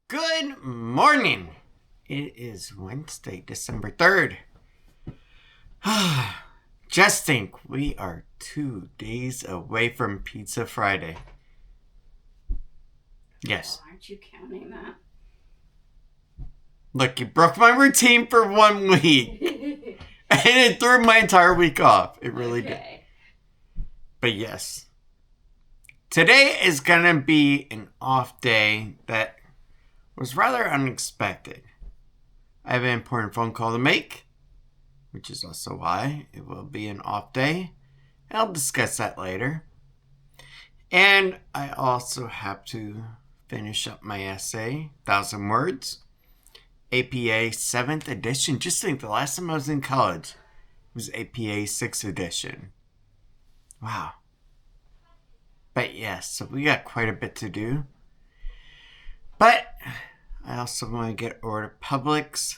Good morning. It is Wednesday, December 3rd. Just think, we are 2 days away from Pizza Friday. Yes. Oh, aren't you counting that? Look, you broke my routine for 1 week. And it threw my entire week off. It really did. But yes. Today is going to be an off day that was rather unexpected. I have an important phone call to make, which is also why it will be an off day. I'll discuss that later. And I also have to finish up my essay, 1,000 words. APA 7th edition. Just think, the last time I was in college, it was APA 6th edition. Wow. But yes, so we got quite a bit to do. But I also want to get over to Publix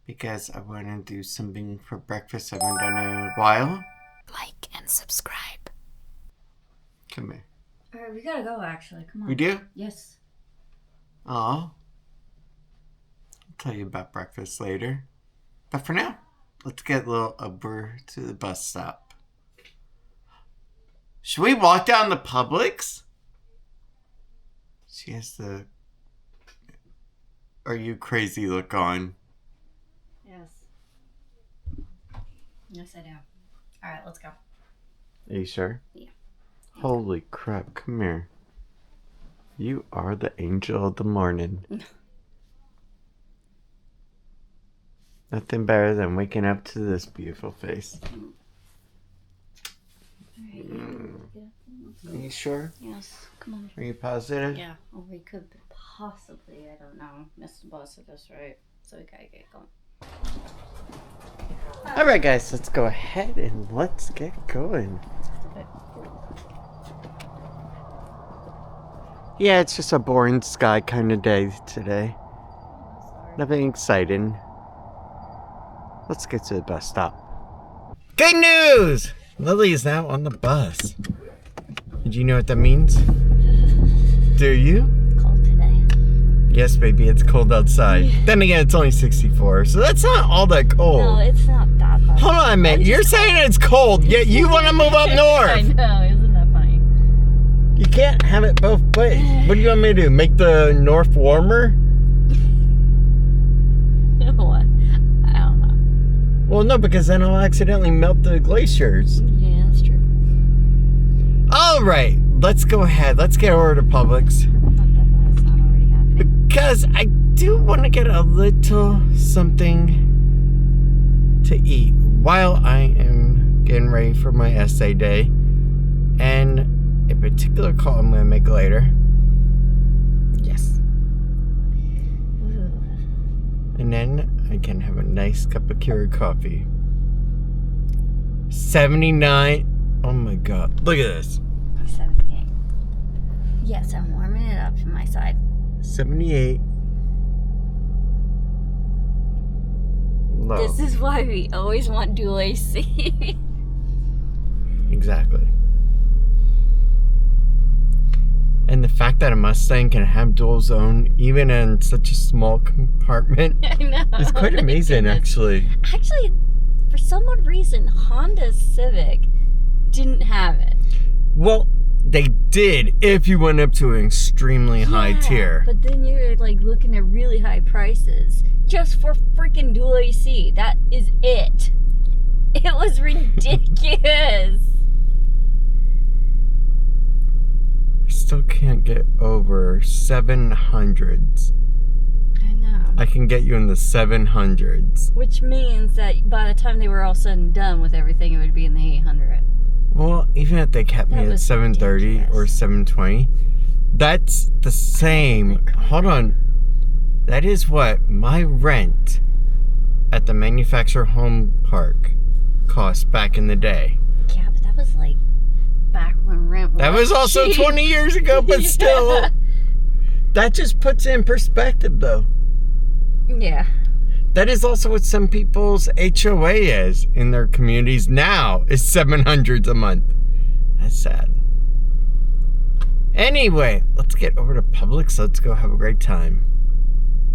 because I want to do something for breakfast I haven't done in a while. Like and subscribe. Come here. Alright, we gotta go actually. Come on. We do? Yes. Aw. I'll tell you about breakfast later. But for now, let's get a little over to the bus stop. Should we walk down the Publix? She has the "Are you crazy" look on. Yes. Yes, I do. Alright, let's go. Are you sure? Yeah. Holy crap, come here. You are the angel of the morning. Nothing better than waking up to this beautiful face. Are you sure? Yes, come on. Are you positive? Yeah, or we could possibly, I don't know, miss the bus at this rate. So we gotta get going. Alright guys, let's go ahead and let's get going. Yeah, it's just a boring sky kind of day today. Nothing exciting. Let's get to the bus stop. Good news! Lily is now on the bus. Did you know what that means? Do you? It's cold today. Yes, baby, it's cold outside. Then again, it's only 64, so that's not all that cold. No, it's not that bad. Hold on a minute, you're saying it's cold, yet you want to move up north. I know, isn't that funny? You can't have it both ways. What do you want me to do? Make the north warmer? What? I don't know. Well, no, because then I'll accidentally melt the glaciers. Yeah, that's true. All right, let's go ahead. Let's get over to Publix. Not that that's not already happening. Because I do want to get a little something to eat while I am getting ready for my essay day. And a particular call I'm going to make later. Yes. Ooh. And then I can have a nice cup of Keurig coffee. 79. Oh my god. Look at this. 78. Yes, I'm warming it up from my side. 78. Low. This is why we always want dual AC. Exactly. And the fact that a Mustang can have dual zone even in such a small compartment I know. is quite amazing, actually. Actually, for some odd reason, Honda Civic didn't have it. Well, they did if you went up to an extremely high tier. But then you're like looking at really high prices just for freaking dual AC. That is it. It was ridiculous. I still can't get over 700s. I know. I can get you in the 700s. Which means that by the time they were all said and done with everything, it would be in the 800. Well, even if they kept me at 730 ridiculous. or 720, that's the same. Hold on. That is what my rent at the manufacturer home park cost back in the day. Yeah, but that was like back when rent was That was also cheap. 20 years ago, but still. That just puts it in perspective, though. Yeah. That is also what some people's HOA is in their communities now, is $700 a month. That's sad. Anyway, let's get over to Publix. Let's go have a great time.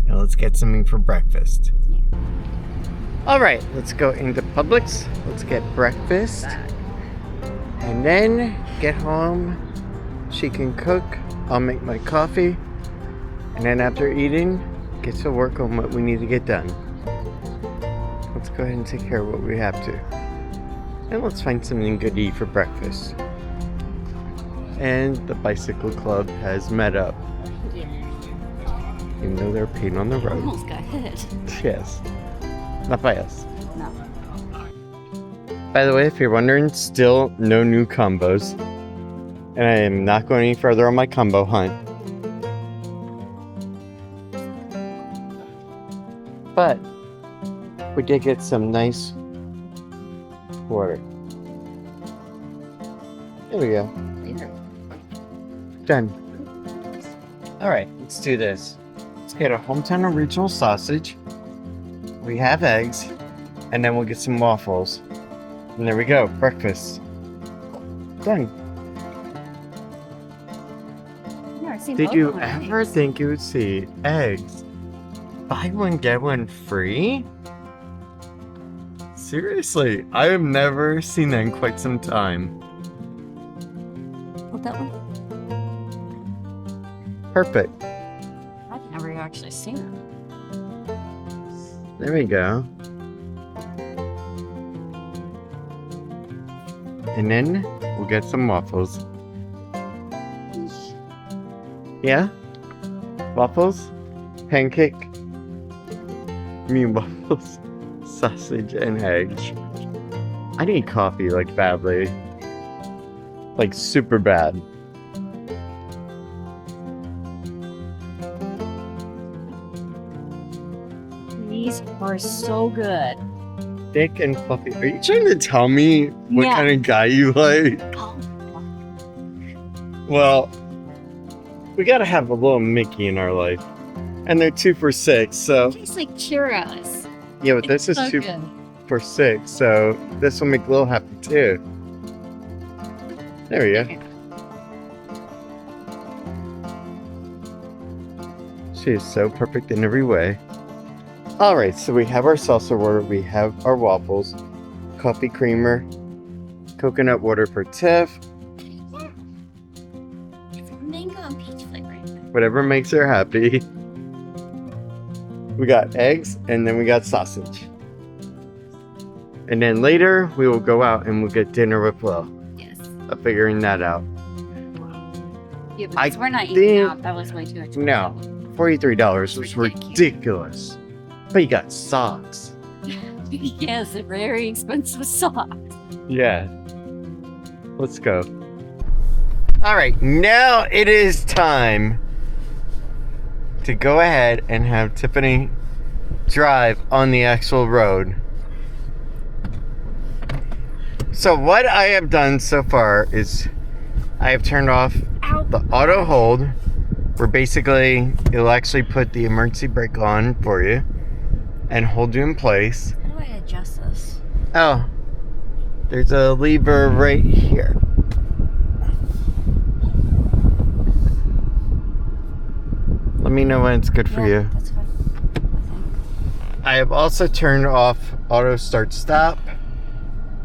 Now let's get something for breakfast. Yeah. All right, let's go into Publix. Let's get breakfast. And then get home. She can cook. I'll make my coffee. And then after eating, get to work on what we need to get done. Let's go ahead and take care of what we have to. And let's find something good to eat for breakfast. And the bicycle club has met up. Yeah. Even though they're peeing on the road. Almost got hit. Yes. Not by us. No. By the way, if you're wondering, still no new combos. And I am not going any further on my combo hunt. But we did get some nice water. There we go. Done. Alright, let's do this. Let's get a hometown original sausage. We have eggs. And then we'll get some waffles. And there we go. Breakfast. Done. Did you ever think you would see eggs? Buy one, get one free? Seriously, I have never seen that in quite some time. What, that one? Perfect. I've never actually seen it. There we go. And then we'll get some waffles. Yeah? Waffles? Pancake? I mean waffles, sausage, and eggs. I need coffee, like, badly. Like, super bad. These are so good. Thick and fluffy. Are you trying to tell me what Yeah. kind of guy you like? Oh, Well, we gotta have a little Mickey in our life. And they're 2 for $6, so... it tastes like churros. Yeah, but this is So 2 good. for $6, so this will make Lil happy too. There we go. She is so perfect in every way. Alright, so we have our salsa water, we have our waffles, coffee creamer, coconut water for Tiff, It's mango and peach flavor. whatever makes her happy. We got eggs, and then we got sausage. And then later, we will go out and we'll get dinner with Lil. Yes. I'm figuring that out. Yeah, I because we're not think- eating out. That was way too expensive. No, $43 was ridiculous. But you got socks. Yes, a very expensive socks. Yeah. Let's go. Alright, now it is time to go ahead and have Tiffany drive on the actual road. So what I have done so far is I have turned off the auto hold, where basically it'll actually put the emergency brake on for you and hold you in place. How do I adjust this? Oh, there's a lever right here. Let me know when it's good for you. That's fine. I have also turned off auto start stop.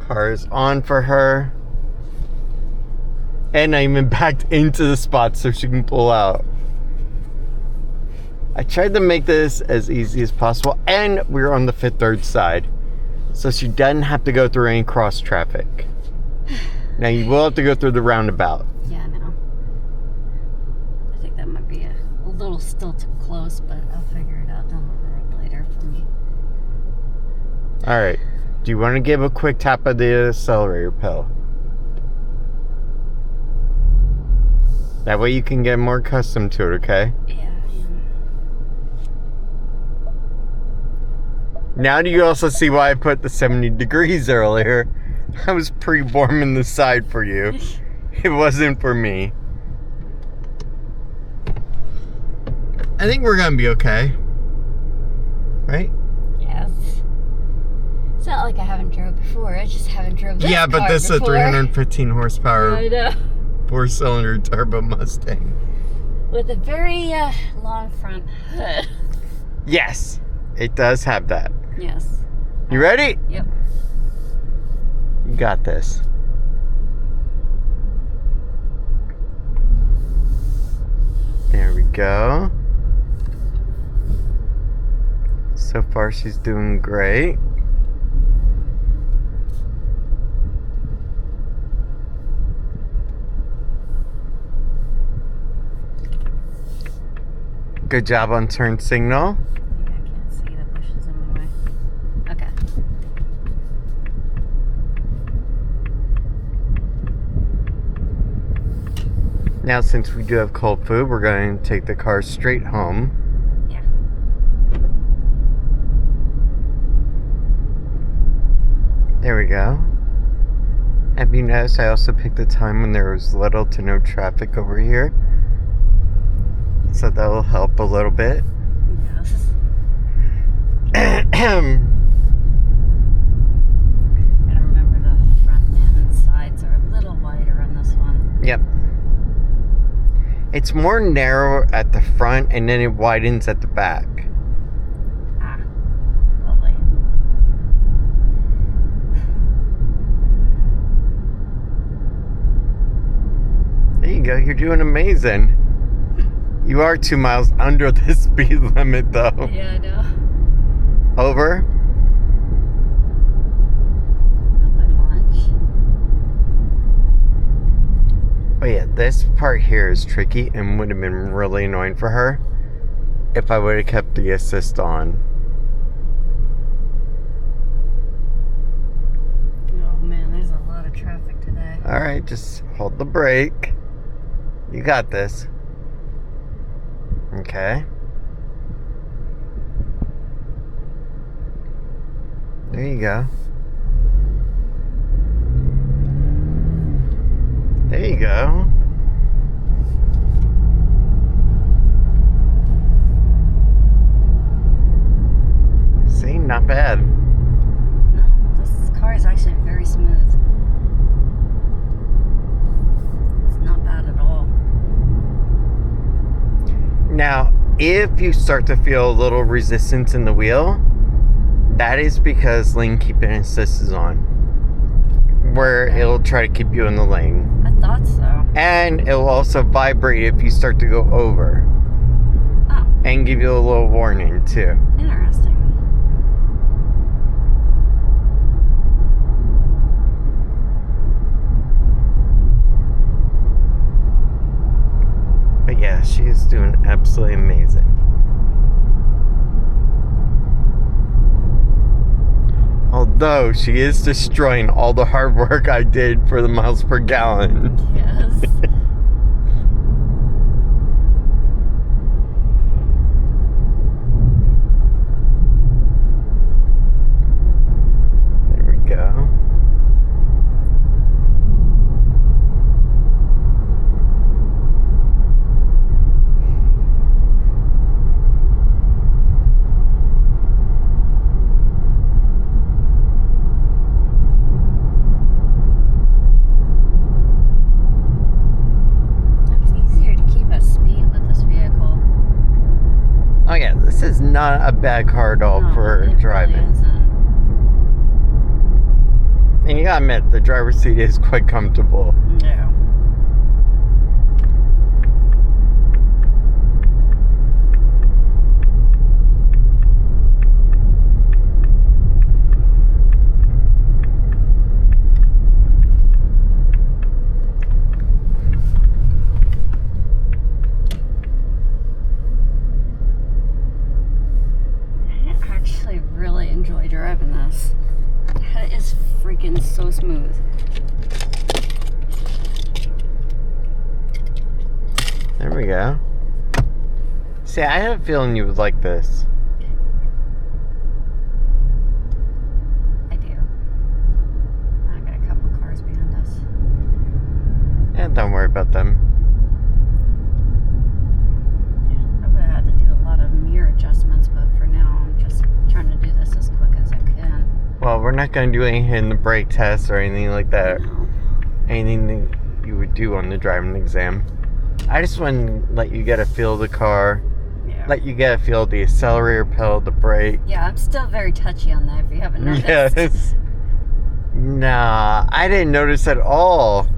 Car is on for her. And I even backed into the spot so she can pull out. I tried to make this as easy as possible, and we're on the Fifth Third side, so she doesn't have to go through any cross traffic. Now you will have to go through the roundabout. Yeah, I know. I think that might be a little still too close, but I'll figure it out down the road later for me. Alright, do you want to give a quick tap of the accelerator pedal? That way you can get more accustomed to it, okay? Yeah, I am. Now do you also see why I put the 70 degrees earlier? I was pre-warming the side for you. It wasn't for me. I think we're gonna be okay. Right? Yes. It's not like I haven't drove before. I just haven't drove this Yeah, but car this is a before. 315 horsepower I know. 4-cylinder turbo Mustang. With a very long front hood. Yes, it does have that. Yes. You ready? Yep. You got this. There we go. So far, she's doing great. Good job on turn signal. Yeah, I can't see the bushes in my way. Okay. Now, since we do have cold food, we're going to take the car straight home. Yeah. There we go. Have you noticed I also picked the time when there was little to no traffic over here? So that will help a little bit. Yes. I don't remember the front and sides are a little wider on this one. Yep. It's more narrow at the front and then it widens at the back. Ah, lovely. There you go. You're doing amazing. You are 2 miles under the speed limit, though. Yeah, I know. Over. Not by much. Oh yeah, this part here is tricky and would have been really annoying for her if I would have kept the assist on. Oh man, there's a lot of traffic today. Alright, just hold the brake. You got this. Okay. There you go. There you go. See, not bad. No, this car is actually very smooth. It's not bad at all. Now, if you start to feel a little resistance in the wheel, that is because lane keeping assist is on, where it'll try to keep you in the lane. I thought so. And it will also vibrate if you start to go over. Oh, And give you a little warning, too. interesting. But yeah, she is doing absolutely amazing. Although she is destroying all the hard work I did for the miles per gallon. Yes. There we go. It's easier to keep a speed with this vehicle. Oh yeah, this is not a bad car at all No, for it driving. Really isn't. And you gotta admit, the driver's seat is quite comfortable. Yeah. I actually really enjoy driving this. It is freaking so smooth. There we go. See, I have a feeling you would like this. I do. I got a couple cars behind us. Yeah, don't worry about them. I would have had to do a lot of mirror adjustments, but for now I'm just trying to do this as quick as I can. Well, we're not going to do anything in the brake test or anything like that. No. Anything you would do on the driving exam. I just want to let you get a feel of the car. Yeah. Let you get a feel of the accelerator pedal, the brake. Yeah, I'm still very touchy on that, if you haven't noticed. Yes. Nah, I didn't notice at all.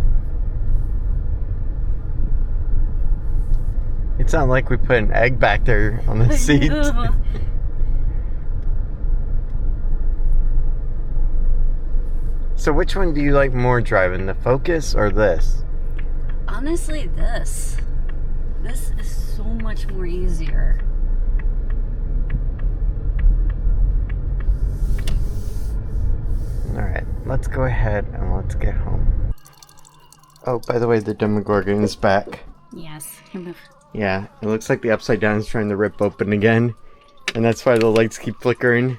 It's not like we put an egg back there on the seat. So which one do you like more driving, the Focus or this? Honestly, this. This is so much more easier. Alright, let's go ahead and let's get home. Oh, by the way, the Demogorgon is back. Yes. Yeah, it looks like the Upside Down is trying to rip open again. And that's why the lights keep flickering.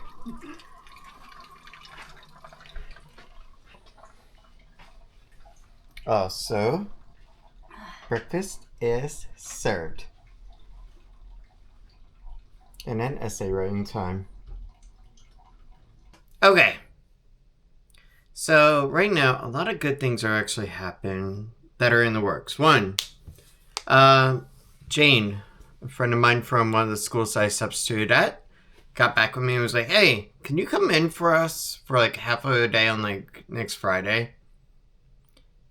Oh, so breakfast is served. And then essay writing time. Okay. So right now, a lot of good things are actually happening that are in the works. One, Jane, a friend of mine from one of the schools I substituted at, got back with me and was like, hey, can you come in for us for like half of a day on like next Friday?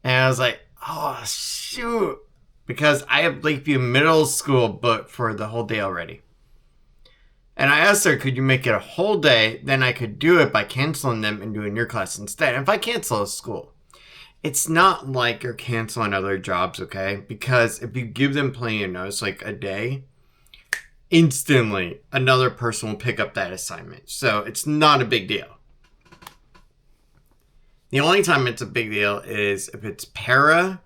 And I was like, oh, shoot. Because I have Lakeview Middle School booked for the whole day already. And I asked her, could you make it a whole day? Then I could do it by canceling them and doing your class instead. If I cancel a school, it's not like you're canceling other jobs, okay? Because if you give them plenty of notice, like a day, instantly another person will pick up that assignment. So it's not a big deal. The only time it's a big deal is if it's para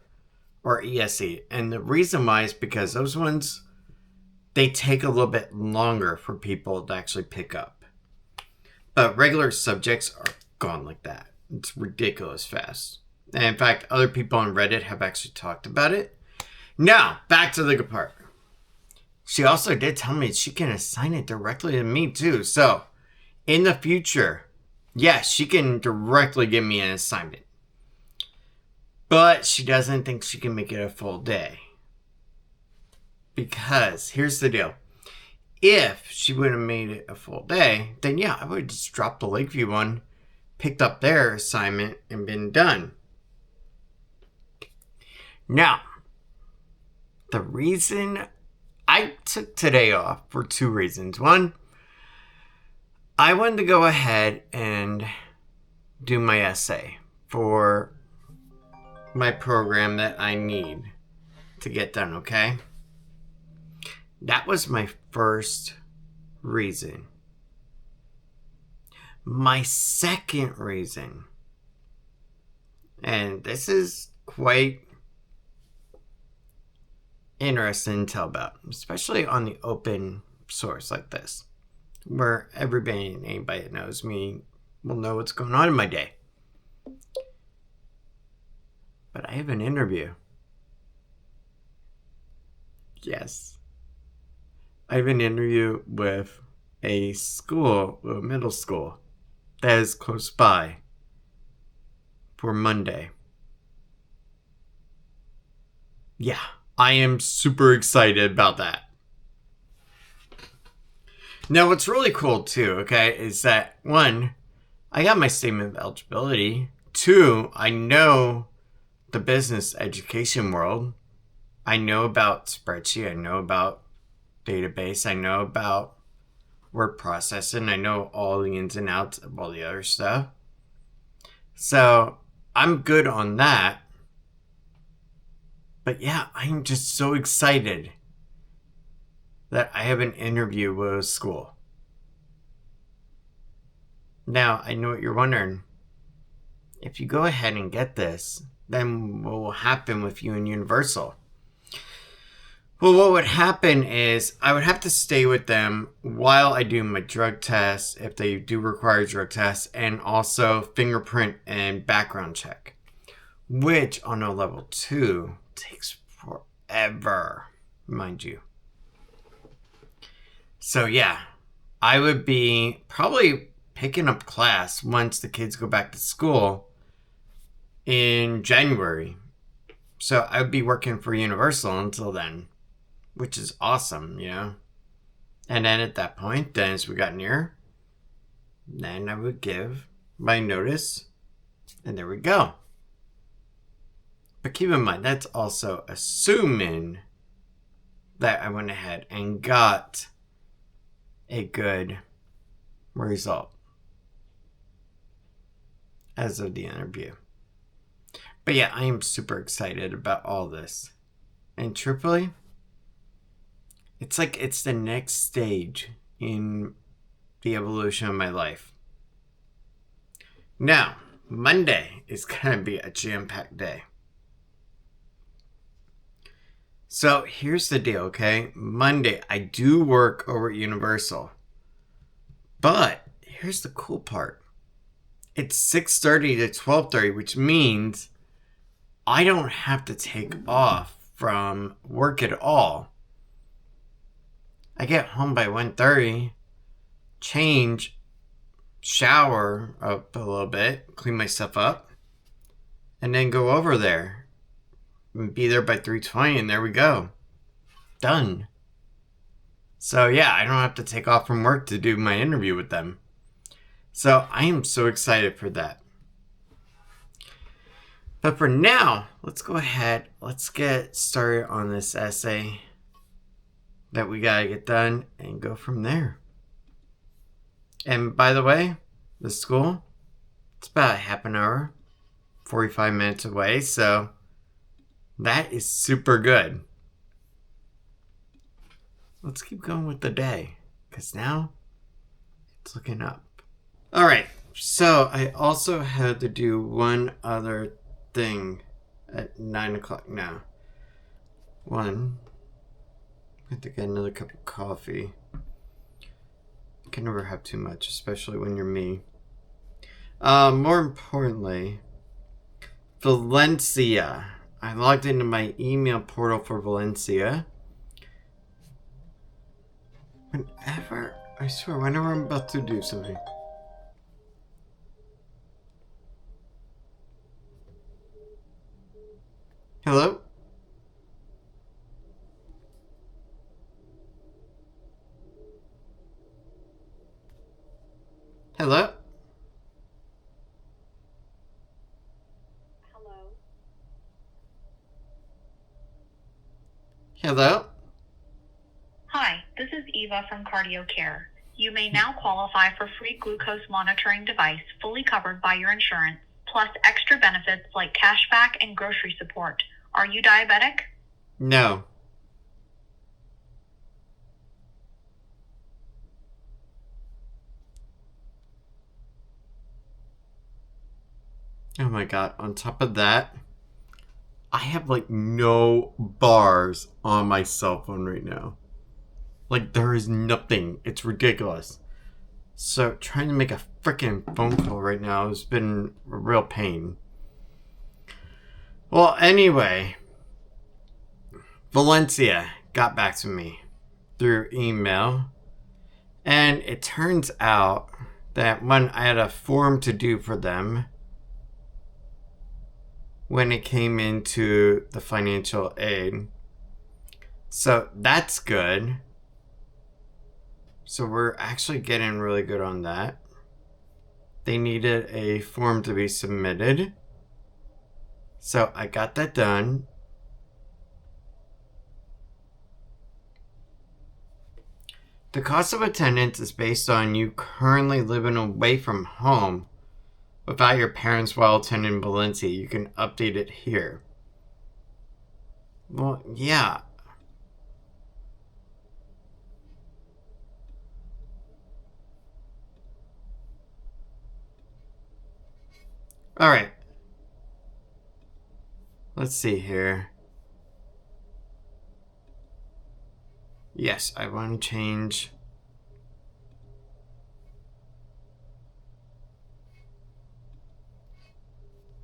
or ESE. And the reason why is because those ones, they take a little bit longer for people to actually pick up. But regular subjects are gone like that. It's ridiculous fast. And in fact, other people on Reddit have actually talked about it. Now, back to the good part. She also did tell me she can assign it directly to me too. So, in the future, yes, she can directly give me an assignment. But she doesn't think she can make it a full day. Because, here's the deal. If she would have made it a full day, then yeah, I would have just dropped the Lakeview one, picked up their assignment, and been done. Now, the reason I took today off for two reasons. One, I wanted to go ahead and do my essay for my program that I need to get done, okay? That was my first reason. My second reason, and this is quite interesting to tell about, especially on the open source like this, where everybody and anybody that knows me will know what's going on in my day. But I have an interview. Yes. I have an interview with a school, a middle school, that is close by for Monday. Yeah, I am super excited about that. Now, what's really cool too, okay, is that one, I got my statement of eligibility. Two, I know the business education world. I know about spreadsheet. I know about database. I know about word processing. I know all the ins and outs of all the other stuff. So I'm good on that. But yeah, I'm just so excited that I have an interview with a school. Now, I know what you're wondering. If you go ahead and get this, then what will happen with you and Universal? Well, what would happen is I would have to stay with them while I do my drug test, if they do require drug tests, and also fingerprint and background check, which on a level 2 takes forever, mind you. So yeah, I would be probably picking up class once the kids go back to school in January. So I would be working for Universal until then, which is awesome, you know? And then at that point, then as we got near, then I would give my notice, and there we go. But keep in mind, that's also assuming that I went ahead and got a good result as of the interview. But yeah, I am super excited about all this. And truthfully, it's like it's the next stage in the evolution of my life. Now, Monday is going to be a jam-packed day. So here's the deal, okay? Monday, I do work over at Universal. But here's the cool part. It's 6:30 to 12:30, which means I don't have to take off from work at all. I get home by 1:30, change, shower up a little bit, clean myself up, and then go over there. And be there by 3:20, and there we go. Done. So yeah, I don't have to take off from work to do my interview with them. So I am so excited for that. But for now, let's go ahead. Let's get started on this essay that we gotta get done and go from there. And by the way, the school, it's about a half an hour, 45 minutes away. So that is super good. Let's keep going with the day, because now it's looking up. All right, so I also had to do one other thing at 9 o'clock now. One, I have to get another cup of coffee. You can never have too much, especially when you're me. More importantly, Valencia. I logged into my email portal for Valencia. Whenever I'm about to do something. Hello? Hello? Hello? Hi, this is Eva from Cardio Care. You may now qualify for free glucose monitoring device fully covered by your insurance, plus extra benefits like cashback and grocery support. Are you diabetic? No. Oh my god, on top of that, I have like no bars on my cell phone right now. Like there is nothing. It's ridiculous. So trying to make a freaking phone call right now has been a real pain. Well, anyway, Valencia got back to me through email. And it turns out that when I had a form to do for them, when it came into the financial aid. So that's good. So we're actually getting really good on that. They needed a form to be submitted. So I got that done. The cost of attendance is based on you currently living away from home without your parents while attending Valencia. You can update it here. Well, yeah. All right. Let's see here. Yes, I want to change.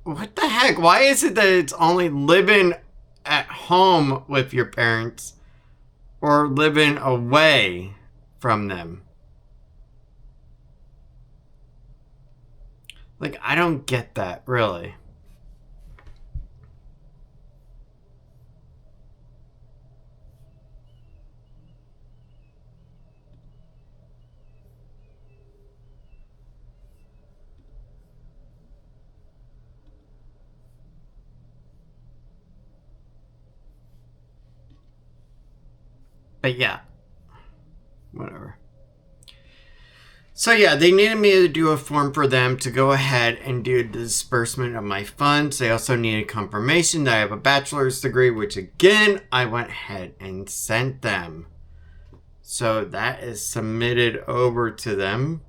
What the heck? Why is it that it's only living at home with your parents or living away from them? Like, I don't get that, really. But yeah, whatever. So yeah, they needed me to do a form for them to go ahead and do the disbursement of my funds. They also needed confirmation that I have a bachelor's degree, which again, I went ahead and sent them. So that is submitted over to them.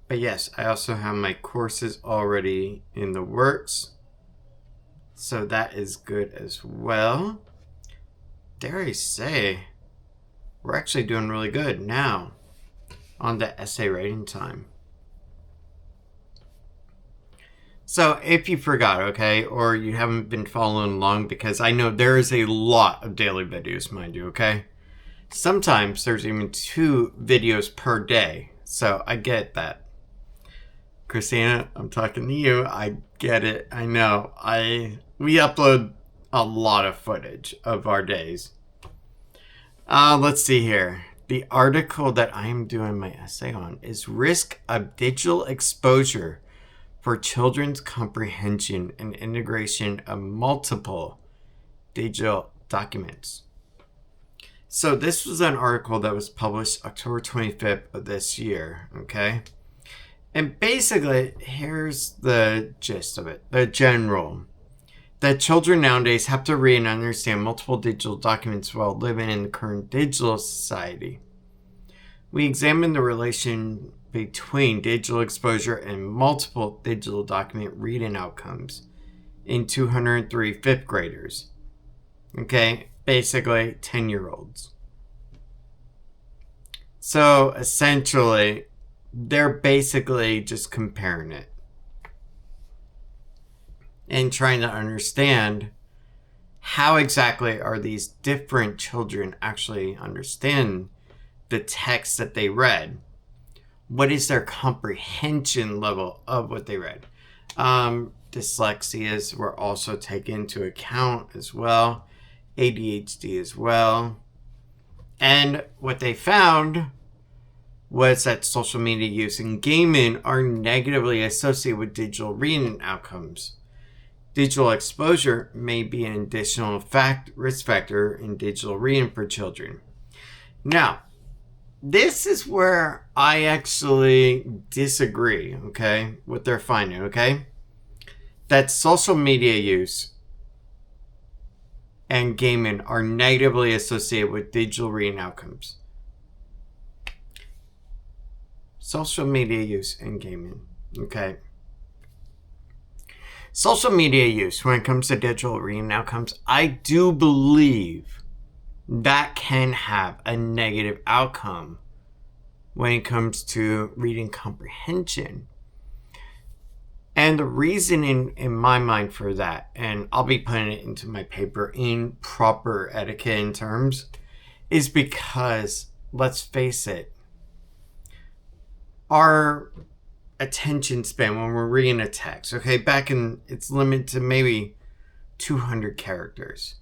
But yes, I also have my courses already in the works. So that is good as well. Dare I say, we're actually doing really good now on the essay writing time. So if you forgot, okay, or you haven't been following along, because I know there is a lot of daily videos, mind you, okay? Sometimes there's even 2 videos per day. So I get that. Christina, I'm talking to you. I get it. I know. We upload a lot of footage of our days. Let's see here. The article that I'm doing my essay on is Risk of Digital Exposure for Children's Comprehension and Integration of Multiple Digital Documents. So this was an article that was published October 25th of this year, okay? And basically, here's the gist of it, the general. That children nowadays have to read and understand multiple digital documents while living in the current digital society. We examine the relation between digital exposure and multiple digital document reading outcomes in 203 fifth graders. Okay, basically 10-year-olds. So essentially, they're basically just comparing it and trying to understand how exactly are these different children actually understand the text that they read. What is their comprehension level of what they read? Dyslexias were also taken into account as well. ADHD as well. And what they found was that social media use and gaming are negatively associated with digital reading outcomes. Digital exposure may be an additional risk factor in digital reading for children. Now, this is where I actually disagree, okay, with their finding, okay? That social media use and gaming are negatively associated with digital reading outcomes. Social media use and gaming, okay? Social media use, when it comes to digital reading outcomes, I do believe that can have a negative outcome when it comes to reading comprehension. And the reason in my mind for that, and I'll be putting it into my paper in proper etiquette and terms, is because, let's face it, our attention span when we're reading a text, okay, it's limited to maybe 200 characters.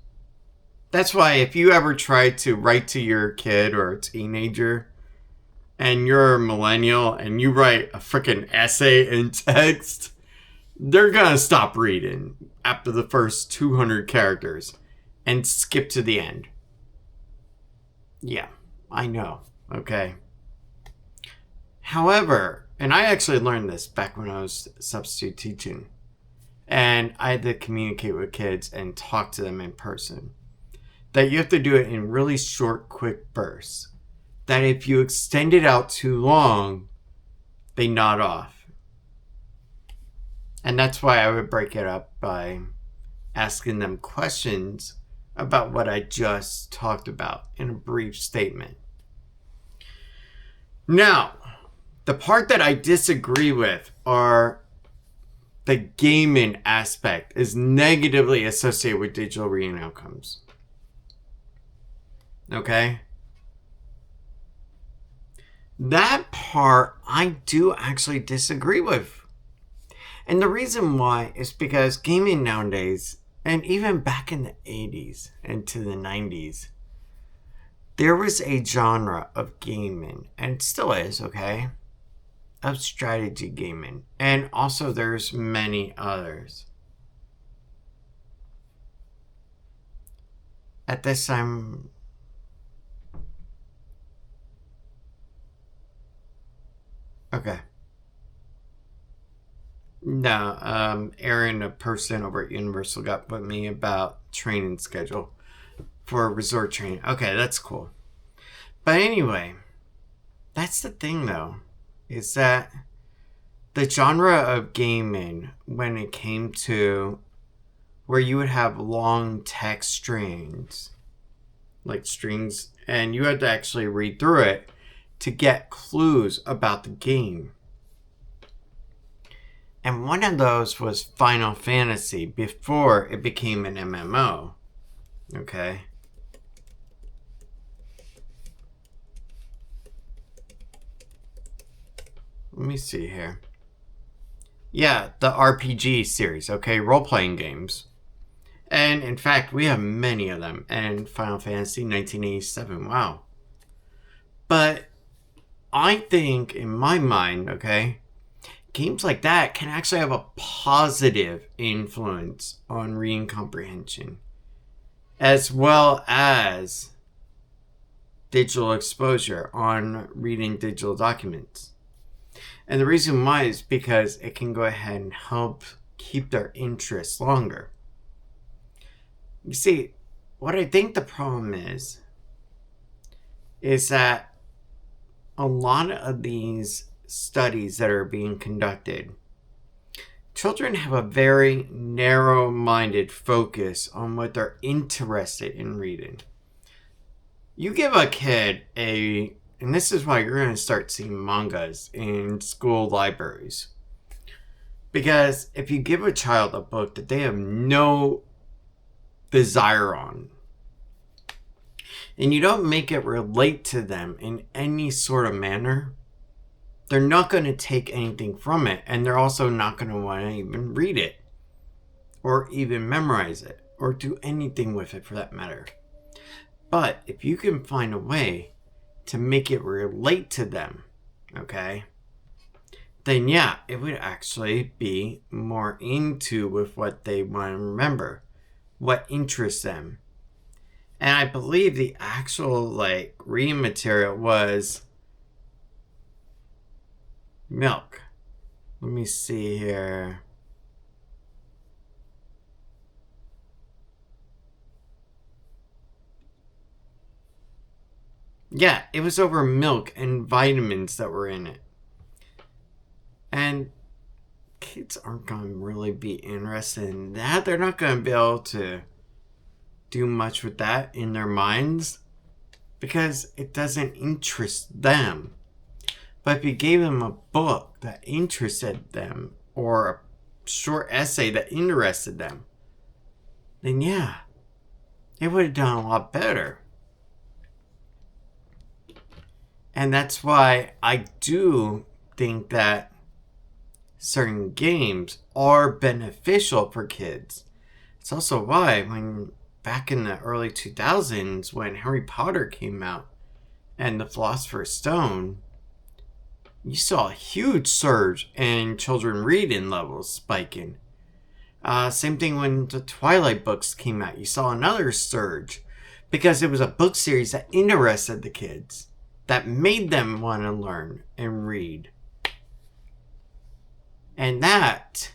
That's why if you ever try to write to your kid or a teenager and you're a millennial and you write a freaking essay in text, they're gonna stop reading after the first 200 characters and skip to the end. Yeah, I know, okay. However, and I actually learned this back when I was substitute teaching, and I had to communicate with kids and talk to them in person, that you have to do it in really short, quick bursts. That if you extend it out too long, they nod off. And that's why I would break it up by asking them questions about what I just talked about in a brief statement. Now, the part that I disagree with are the gaming aspect is negatively associated with digital reading outcomes. Okay? That part I do actually disagree with. And the reason why is because gaming nowadays, and even back in the 80s and to the 90s, there was a genre of gaming, and it still is, okay, of strategy gaming. And also there's many others. at this time, okay. No, Aaron, a person over at Universal, got with me about training schedule for resort training. Okay, that's cool. But anyway, that's the thing though, is that the genre of gaming, when it came to where you would have long text strings, like strings, and you had to actually read through it to get clues about the game. And one of those was Final Fantasy before it became an MMO. Okay. Let me see here. Yeah, the RPG series, okay, role-playing games. And in fact, we have many of them. And Final Fantasy 1987, wow. But I think, in my mind, okay, games like that can actually have a positive influence on reading comprehension, as well as digital exposure on reading digital documents. And the reason why is because it can go ahead and help keep their interest longer. You see, what I think the problem is that a lot of these studies that are being conducted, children have a very narrow-minded focus on what they're interested in reading. You give a kid and this is why you're going to start seeing mangas in school libraries. Because if you give a child a book that they have no desire on, and you don't make it relate to them in any sort of manner, they're not going to take anything from it, and they're also not going to want to even read it, or even memorize it, or do anything with it for that matter. But if you can find a way to make it relate to them, okay, then yeah, it would actually be more into with what they want to remember, what interests them. And I believe the actual reading material was milk. Let me see here. Yeah, it was over milk and vitamins that were in it. And kids aren't going to really be interested in that. They're not going to be able to do much with that in their minds because it doesn't interest them. But if you gave them a book that interested them or a short essay that interested them, then yeah, it would have done a lot better. And that's why I do think that certain games are beneficial for kids. It's also why back in the early 2000s when Harry Potter came out and the Philosopher's Stone, you saw a huge surge in children reading levels spiking. Same thing when the Twilight books came out. You saw another surge because it was a book series that interested the kids, that made them want to learn and read. And that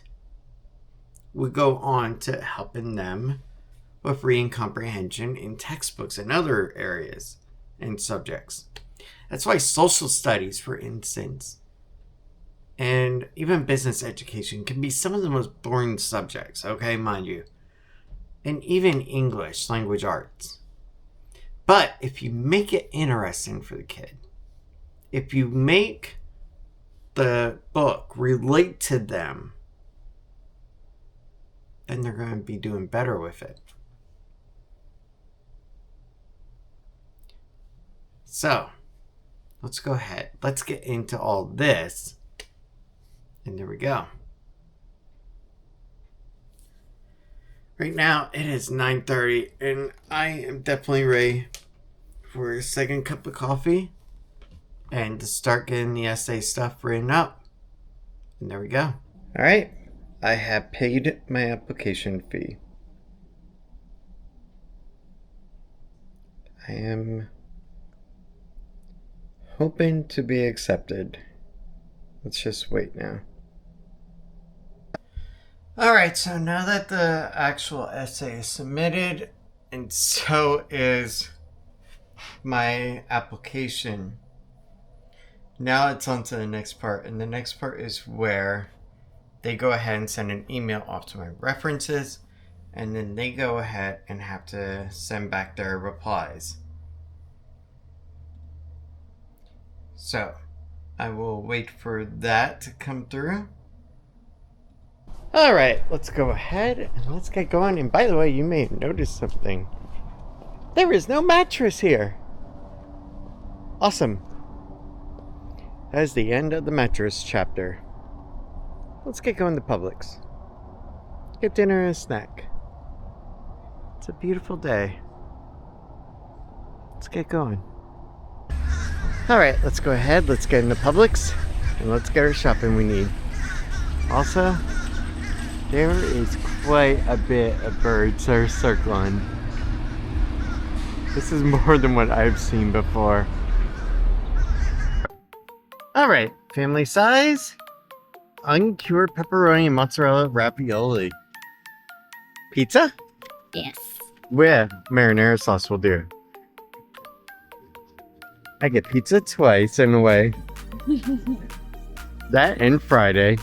would go on to helping them with reading comprehension in textbooks and other areas and subjects. That's why social studies, for instance, and even business education can be some of the most boring subjects, okay, mind you. And even English, language arts. But if you make it interesting for the kid, if you make the book relate to them, then they're going to be doing better with it. So, let's go ahead. Let's get into all this. And there we go. Right now, it is 9:30, and I am definitely ready for a second cup of coffee and to start getting the essay stuff written up. And there we go. All right. I have paid my application fee. I am hoping to be accepted. Let's just wait now. Alright, so now that the actual essay is submitted, and so is my application, now it's on to the next part, and the next part is where they go ahead and send an email off to my references, and then they go ahead and have to send back their replies. So, I will wait for that to come through. Alright, let's go ahead and let's get going. And by the way, you may have noticed something. There is no mattress here. Awesome. That is the end of the mattress chapter. Let's get going to Publix. Get dinner and a snack. It's a beautiful day. Let's get going. Alright, let's go ahead. Let's get into Publix and let's get our shopping we need. Also, there is quite a bit of birds that are circling. This is more than what I've seen before. Alright, family size, uncured pepperoni and mozzarella ravioli. Pizza? Yes. Yeah, marinara sauce will do. I get pizza twice in a way. That and Friday.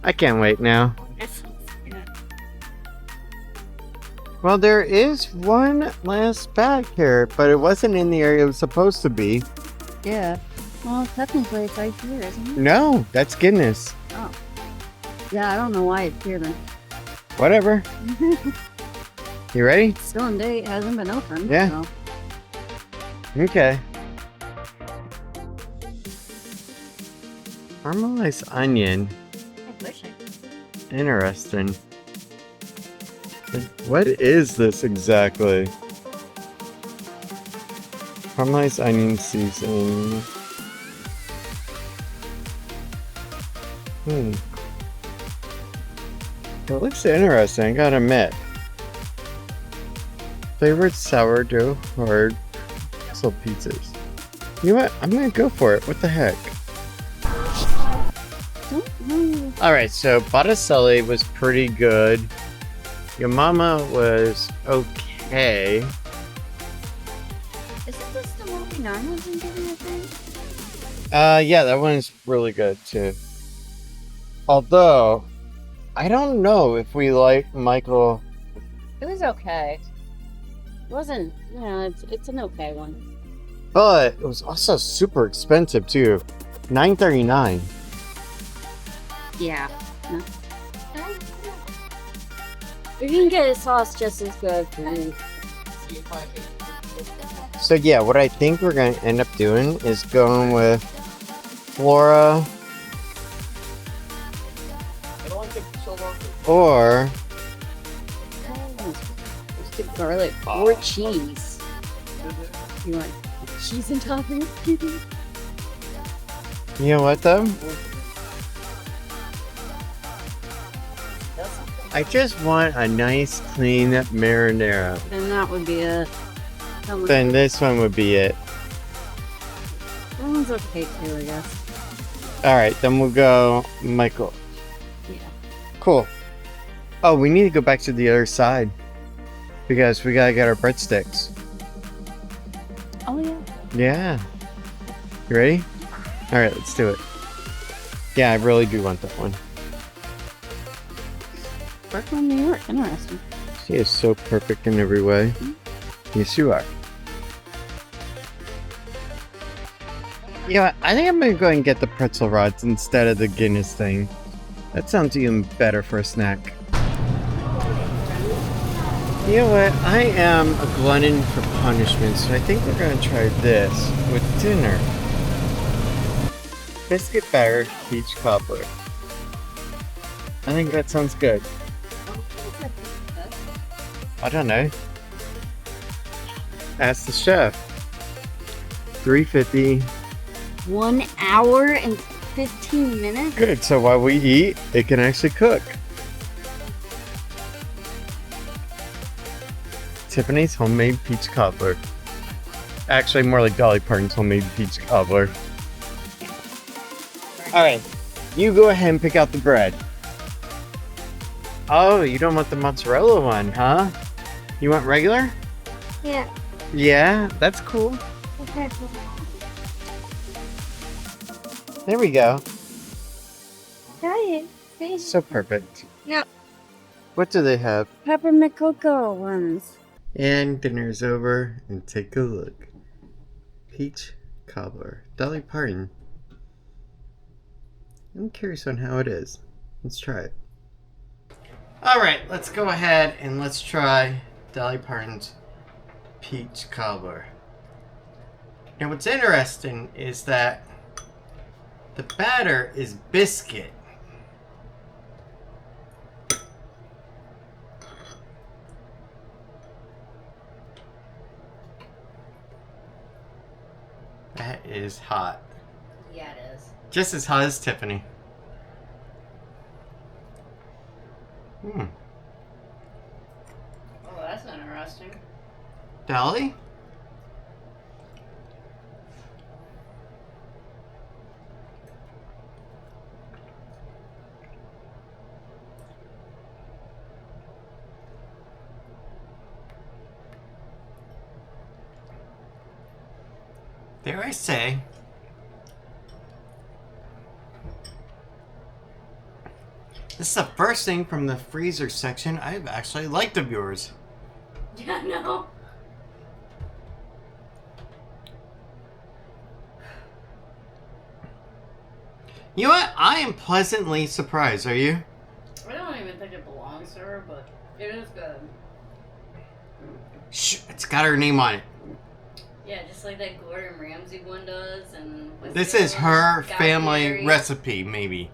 I can't wait now. Well, there is one last bag here, but it wasn't in the area it was supposed to be. Yeah. Well, technically it's right here, isn't it? No, that's Guinness. Oh. Yeah, I don't know why it's here then. Whatever. You ready? It's still in date, hasn't been opened. Yeah. So. Okay. Caramelized onion. I wish I could. Interesting. What is this exactly? Caramelized onion seasoning. It looks interesting, I gotta admit. Flavored sourdough hard pretzel pizzas. You know what? I'm gonna go for it. What the heck? Alright, so Botticelli was pretty good. Your mama was okay. Isn't this the one we normally been giving, I think? Yeah, that one's really good too. Although, I don't know if we like Michael. It was okay. It wasn't, you know, it's an okay one. But it was also super expensive too. $9.39. Yeah. No. You can get a sauce just as good for me. So yeah, what I think we're gonna end up doing is going with Flora or Roasted garlic or cheese. You want cheese and topping? you know what though? I just want a nice clean marinara. Then that would be a. Then this one would be it. That one's okay too, I guess. Alright, then we'll go Michael. Yeah. Cool. Oh, we need to go back to the other side. Because we gotta get our breadsticks. Oh yeah. Yeah. You ready? Alright, let's do it. Yeah, I really do want that one. Brooklyn, New York. Interesting. She is so perfect in every way. Yes, you are. You know what? I think I'm gonna go and get the pretzel rods instead of the Guinness thing. That sounds even better for a snack. You know what? I am a glutton for punishment, so I think we're gonna try this with dinner. Biscuit batter peach cobbler. I think that sounds good. I don't know. Ask the chef. $3.50. 1 hour and 15 minutes? Good, so while we eat, it can actually cook. Tiffany's homemade peach cobbler. actually more like Dolly Parton's homemade peach cobbler. Alright, you go ahead and pick out the bread. Oh, you don't want the mozzarella one, huh? You want regular? Yeah. Yeah, that's cool. Okay. There we go. Hi. So perfect. No. What do they have? Peppermint cocoa ones. And dinner's over, and take a look. Peach cobbler. Dolly Parton. I'm curious on how it is. Let's try it. Alright, let's go ahead and let's try Dolly Parton's peach cobbler. Now what's interesting is that the batter is biscuit. That is hot. Yeah, it is. Just as hot as Tiffany. Oh, that's interesting. Dolly? Dare I say, this is the first thing from the freezer section I've actually liked of yours. Yeah, no. You know what? I am pleasantly surprised. Are you? I don't even think it belongs to her, but it is good. Shh, it's got her name on it. Yeah, just like that Gordon Ramsay one does, and This is her family recipe, maybe.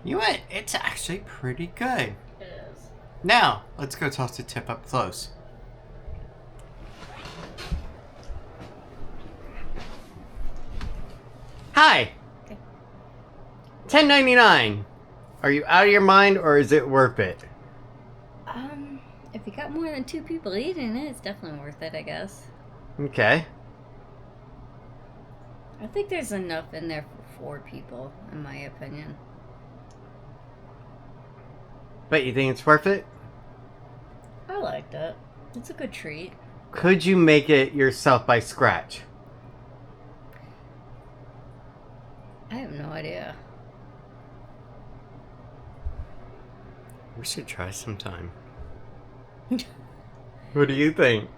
You know what? It's actually pretty good. It is. Now, let's go toss the tip up close. Hi. Okay. $10.99. Are you out of your mind, or is it worth it? If you got more than 2 people eating it, it's definitely worth it, I guess. Okay. I think there's enough in there for 4 people, in my opinion. But you think it's worth it? I liked it. It's a good treat. Could you make it yourself by scratch? I have no idea. We should try sometime. What do you think?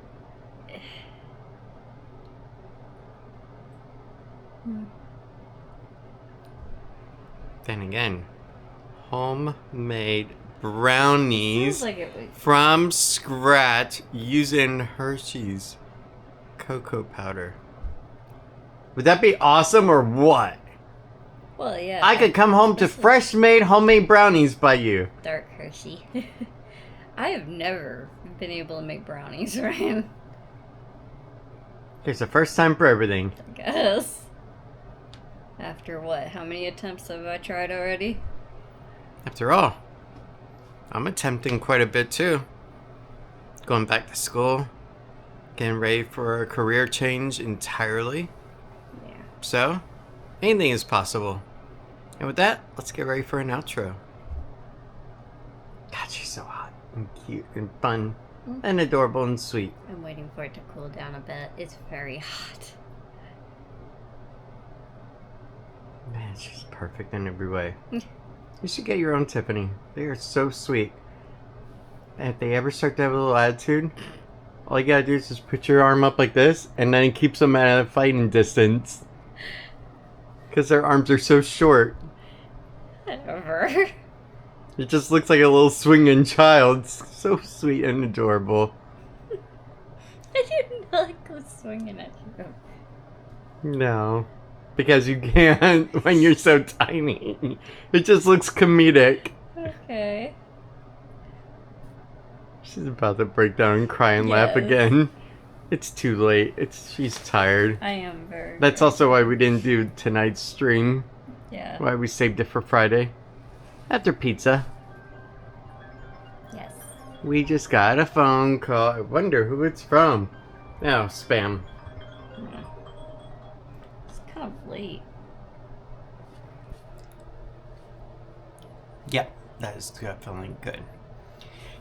Then again, homemade brownies Sounds like it would. from scratch using Hershey's cocoa powder. Would that be awesome or what? Well, yeah. I could come home to fresh made homemade brownies by you. Dark Hershey. I have never been able to make brownies, Ryan. There's a first time for everything. I guess. After what? How many attempts have I tried already? After all, I'm attempting quite a bit too. Going back to school, getting ready for a career change entirely. Yeah. So, anything is possible. And with that, let's get ready for an outro. God, she's so hot and cute and fun and adorable and sweet. I'm waiting for it to cool down a bit. It's very hot. Man, she's perfect in every way. You should get your own Tiffany. They are so sweet. And if they ever start to have a little attitude, all you gotta do is just put your arm up like this, and then it keeps them at a fighting distance. Because their arms are so short. Whatever. It just looks like a little swinging child. It's so sweet and adorable. I did not go swinging at you. No. Because you can't when you're so tiny. It just looks comedic. Okay. She's about to break down and cry and laugh Yes. again. It's too late. She's tired. I am very. That's also why we didn't do tonight's stream. Yeah. Why we saved it for Friday. After pizza. Yes. We just got a phone call. I wonder who it's from. Oh, spam. Yeah. It's kind of late. Yep, that is definitely good.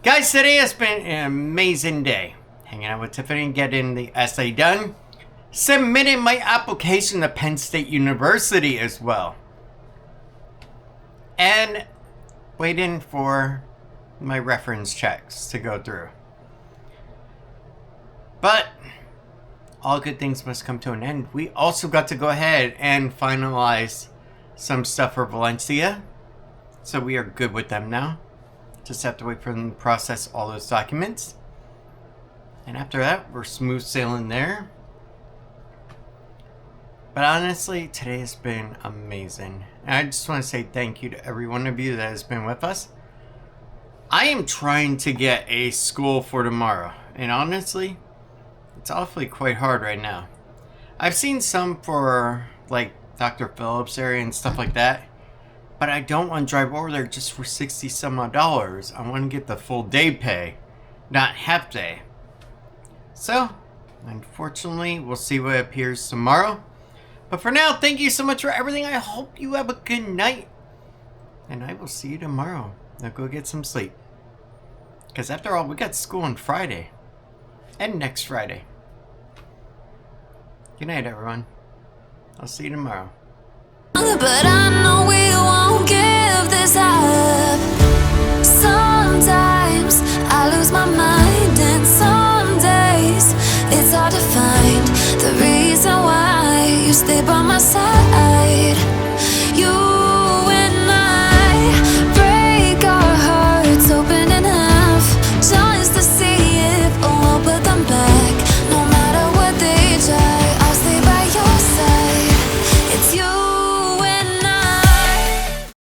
Guys, today has been an amazing day. Hanging out with Tiffany and getting the essay done. Submitting my application to Penn State University as well. And waiting for my reference checks to go through. But all good things must come to an end. We also got to go ahead and finalize some stuff for Valencia. So we are good with them now. Just have to wait for them to process all those documents. And after that, we're smooth sailing there. But honestly, today has been amazing. And I just want to say thank you to every one of you that has been with us. I am trying to get a school for tomorrow. And honestly, it's awfully quite hard right now. I've seen some for like Dr. Phillips area and stuff like that. But I don't want to drive over there just for $60 some odd. I want to get the full day pay, not half day. So, unfortunately, we'll see what appears tomorrow. But for now, thank you so much for everything. I hope you have a good night. And I will see you tomorrow. Now go get some sleep. Because after all, we got school on Friday. And next Friday. Good night, everyone. I'll see you tomorrow. But I know we won't give this up. Sometimes I lose my mind, and some days it's hard to find the reason why you stay by my side.